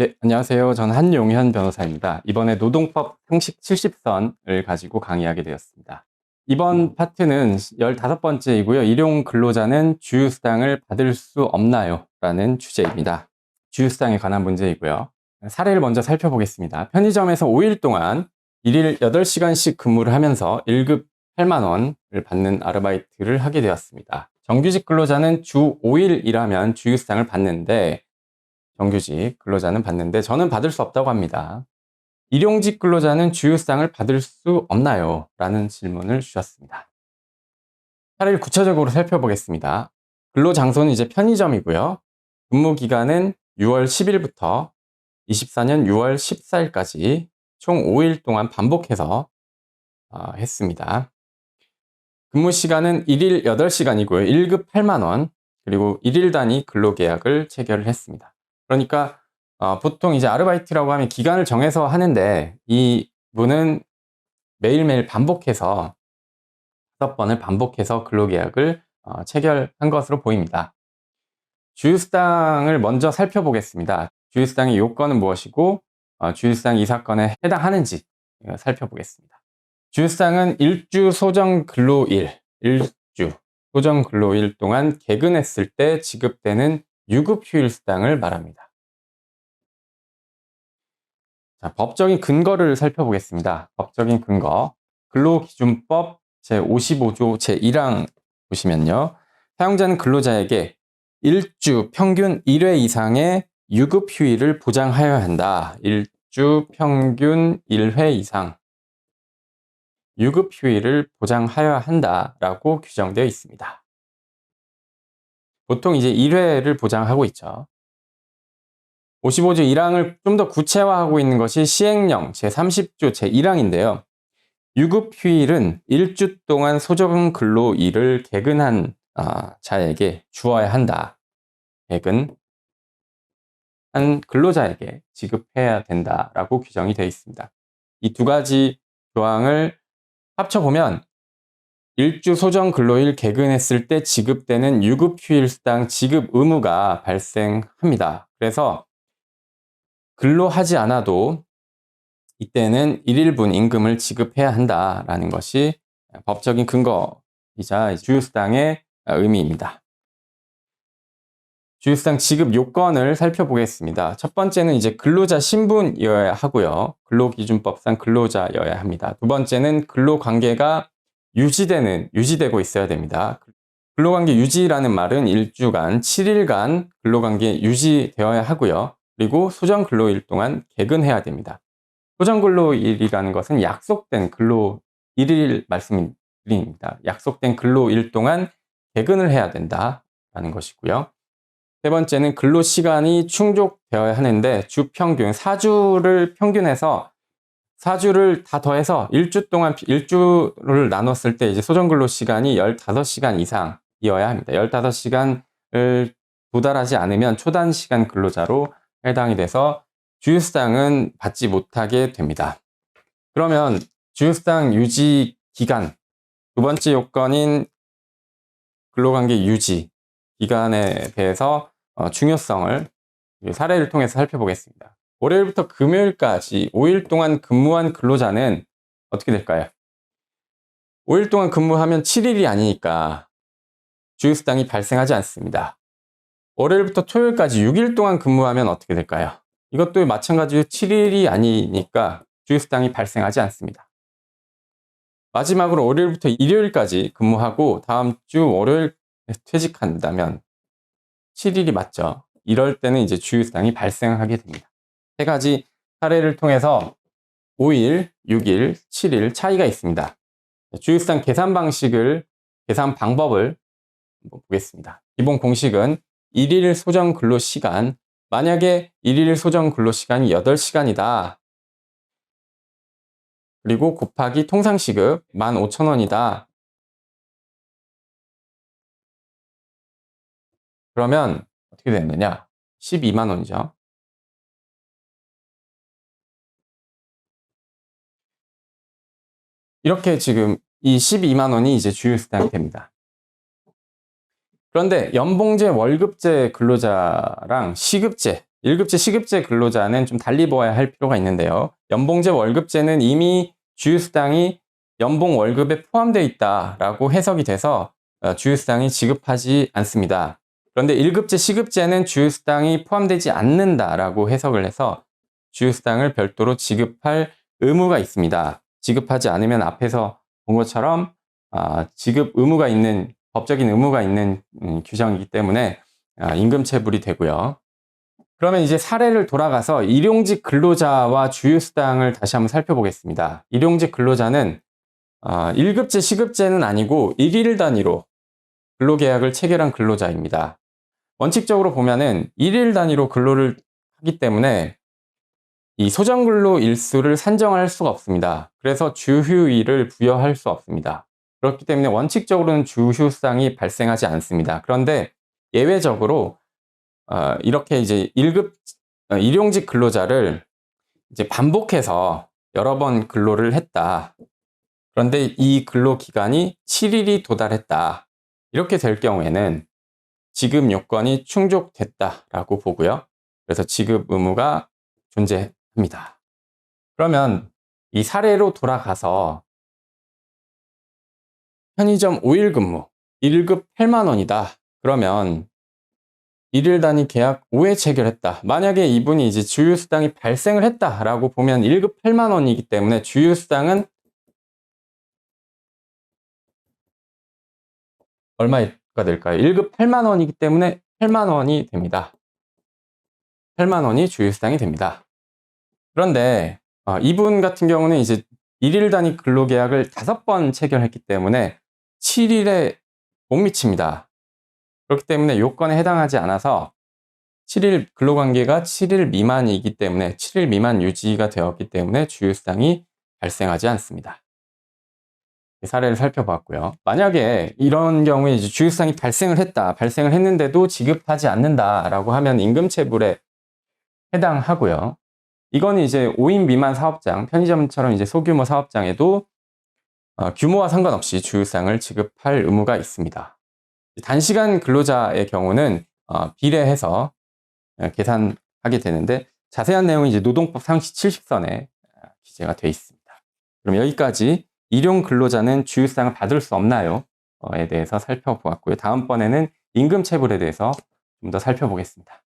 네, 안녕하세요. 저는 한용현 변호사입니다. 이번에 노동법 상식 70선을 가지고 강의하게 되었습니다. 이번 파트는 15번째이고요. 일용 근로자는 주휴수당을 받을 수 없나요? 라는 주제입니다. 주휴수당에 관한 문제이고요. 사례를 먼저 살펴보겠습니다. 편의점에서 5일 동안 일일 8시간씩 근무를 하면서 1급 8만 원을 받는 아르바이트를 하게 되었습니다. 정규직 근로자는 주 5일 일하면 주휴수당을 받는데 정규직 근로자는 받는데 저는 받을 수 없다고 합니다. 일용직 근로자는 주휴수당을 받을 수 없나요? 라는 질문을 주셨습니다. 사례를 구체적으로 살펴보겠습니다. 근로 장소는 이제 편의점이고요. 근무 기간은 6월 10일부터 24년 6월 14일까지 총 5일 동안 반복해서 했습니다. 근무 시간은 1일 8시간이고요. 1급 8만 원, 그리고 1일 단위 근로계약을 체결을 했습니다. 그러니까 보통 이제 아르바이트라고 하면 기간을 정해서 하는데 이 분은 매일매일 반복해서 5번을 반복해서 근로계약을 체결한 것으로 보입니다. 주휴수당을 먼저 살펴보겠습니다. 주휴수당의 요건은 무엇이고 주휴수당이 이 사건에 해당하는지 살펴보겠습니다. 주휴수당은 일주 소정 근로일, 일주 소정 근로일 동안 개근했을 때 지급되는 유급 휴일수당을 말합니다. 자, 법적인 근거를 살펴보겠습니다. 법적인 근거. 근로기준법 제55조 제1항 보시면요. 사용자는 근로자에게 일주 평균 1회 이상의 유급 휴일을 보장하여야 한다. 일주 평균 1회 이상 유급 휴일을 보장하여야 한다라고 규정되어 있습니다. 보통 이제 1회를 보장하고 있죠. 55조 1항을 좀 더 구체화하고 있는 것이 시행령 제30조 제1항인데요. 유급 휴일은 일주 동안 소정 근로일을 개근한 자에게 주어야 한다. 개근한 근로자에게 지급해야 된다라고 규정이 되어 있습니다. 이 두 가지 조항을 합쳐보면 일주 소정 근로일 개근했을 때 지급되는 유급 휴일 수당 지급 의무가 발생합니다. 그래서 근로하지 않아도 이때는 1일분 임금을 지급해야 한다라는 것이 법적인 근거이자 주휴수당의 의미입니다. 주휴수당 지급 요건을 살펴보겠습니다. 첫 번째는 이제 근로자 신분이어야 하고요. 근로기준법상 근로자여야 합니다. 두 번째는 근로관계가 유지되고 있어야 됩니다. 근로관계 유지라는 말은 일주간, 7일간 근로관계 유지되어야 하고요. 그리고 소정 근로일 동안 개근해야 됩니다. 소정 근로일이라는 것은 약속된 일일 말씀드립니다. 약속된 근로일 동안 개근을 해야 된다라는 것이고요. 세 번째는 근로시간이 충족되어야 하는데 주평균, 4주를 평균해서 4주를 다 더해서 일주를 나눴을 때 이제 소정 근로 시간이 15시간 이상이어야 합니다. 15시간을 도달하지 않으면 초단 시간 근로자로 해당이 돼서 주휴수당은 받지 못하게 됩니다. 그러면 주휴수당 유지 기간, 두 번째 요건인 근로관계 유지 기간에 대해서 중요성을 사례를 통해서 살펴보겠습니다. 월요일부터 금요일까지 5일 동안 근무한 근로자는 어떻게 될까요? 5일 동안 근무하면 7일이 아니니까 주휴수당이 발생하지 않습니다. 월요일부터 토요일까지 6일 동안 근무하면 어떻게 될까요? 이것도 마찬가지로 7일이 아니니까 주휴수당이 발생하지 않습니다. 마지막으로 월요일부터 일요일까지 근무하고 다음 주 월요일 퇴직한다면 7일이 맞죠? 이럴 때는 이제 주휴수당이 발생하게 됩니다. 세 가지 사례를 통해서 5일, 6일, 7일 차이가 있습니다. 주휴수당 계산 방법을 보겠습니다. 기본 공식은 1일 소정 근로시간, 만약에 1일 소정 근로시간이 8시간이다. 그리고 곱하기 통상시급 15,000원이다. 그러면 어떻게 되느냐? 12만 원이죠. 이렇게 지금 이 12만 원이 이제 주휴수당이 됩니다. 그런데 연봉제, 월급제 근로자랑 시급제, 1급제, 시급제 근로자는 좀 달리 보아야 할 필요가 있는데요. 연봉제, 월급제는 이미 주휴수당이 연봉, 월급에 포함되어 있다라고 해석이 돼서 주휴수당이 지급하지 않습니다. 그런데 1급제, 시급제는 주휴수당이 포함되지 않는다라고 해석을 해서 주휴수당을 별도로 지급할 의무가 있습니다. 지급하지 않으면 앞에서 본 것처럼 지급 의무가 있는, 법적인 의무가 있는 규정이기 때문에 임금체불이 되고요. 그러면 이제 사례를 돌아가서 일용직 근로자와 주휴수당을 다시 한번 살펴보겠습니다. 일용직 근로자는 1급제, 시급제는 아니고 1일 단위로 근로계약을 체결한 근로자입니다. 원칙적으로 보면은 1일 단위로 근로를 하기 때문에 이 소정근로 일수를 산정할 수가 없습니다. 그래서 주휴일을 부여할 수 없습니다. 그렇기 때문에 원칙적으로는 주휴수당이 발생하지 않습니다. 그런데 예외적으로 이렇게 이제 1급 일용직 근로자를 이제 반복해서 여러 번 근로를 했다. 그런데 이 근로 기간이 7일이 도달했다. 이렇게 될 경우에는 지급 요건이 충족됐다라고 보고요. 그래서 지급 의무가 존재합니다. 그러면 이 사례로 돌아가서 편의점 5일 근무 1급 8만 원이다. 그러면 1일 단위 계약 5회 체결했다. 만약에 이분이 이제 주휴수당이 발생을 했다라고 보면 1급 8만 원이기 때문에 주휴수당은 얼마가 될까요? 1급 8만 원이기 때문에 8만 원이 됩니다. 8만 원이 주휴수당이 됩니다. 그런데 이분 같은 경우는 이제 1일 단위 근로계약을 5번 체결했기 때문에 7일에 못 미칩니다. 그렇기 때문에 요건에 해당하지 않아서 7일 근로관계가 7일 미만이기 때문에 7일 미만 유지가 되었기 때문에 주휴수당이 발생하지 않습니다. 사례를 살펴봤고요. 만약에 이런 경우에 이제 주휴수당이 발생을 했는데도 지급하지 않는다라고 하면 임금체불에 해당하고요. 이거는 이제 5인 미만 사업장, 편의점처럼 이제 소규모 사업장에도 규모와 상관없이 주휴수당을 지급할 의무가 있습니다. 단시간 근로자의 경우는 비례해서 계산하게 되는데 자세한 내용은 이제 노동법 상시 70선에 기재가 되어 있습니다. 그럼 여기까지 일용 근로자는 주휴수당을 받을 수 없나요? 에 대해서 살펴보았고요. 다음번에는 임금체불에 대해서 좀 더 살펴보겠습니다.